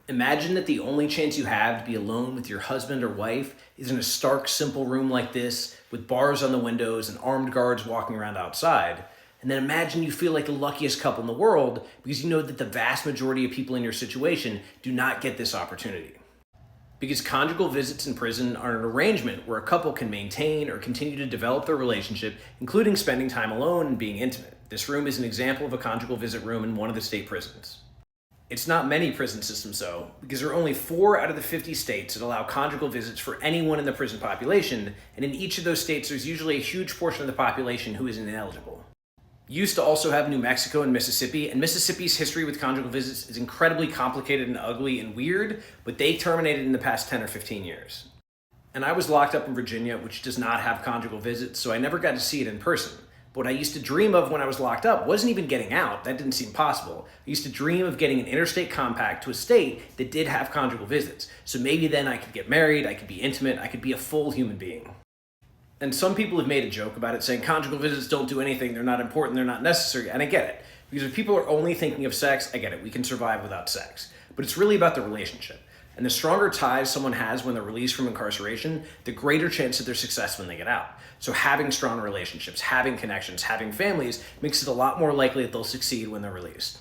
Imagine that the only chance you have to be alone with your husband or wife is in a stark, simple room like this with bars on the windows and armed guards walking around outside. And then imagine you feel like the luckiest couple in the world because you know that the vast majority of people in your situation do not get this opportunity. Because conjugal visits in prison are an arrangement where a couple can maintain or continue to develop their relationship, including spending time alone and being intimate. This room is an example of a conjugal visit room in one of the state prisons. It's not many prison systems, though, because there are only 4 out of the 50 states that allow conjugal visits for anyone in the prison population, and in each of those states there's usually a huge portion of the population who is ineligible. You used to also have New Mexico and Mississippi's history with conjugal visits is incredibly complicated and ugly and weird, but they terminated in the past 10 or 15 years. And I was locked up in Virginia, which does not have conjugal visits, so I never got to see it in person. But what I used to dream of when I was locked up wasn't even getting out. That didn't seem possible. I used to dream of getting an interstate compact to a state that did have conjugal visits. So maybe then I could get married, I could be intimate, I could be a full human being. And some people have made a joke about it, saying conjugal visits don't do anything, they're not important, they're not necessary, and I get it. Because if people are only thinking of sex, I get it, we can survive without sex. But it's really about the relationship. And the stronger ties someone has when they're released from incarceration, the greater chance that they're successful when they get out. So having strong relationships, having connections, having families makes it a lot more likely that they'll succeed when they're released.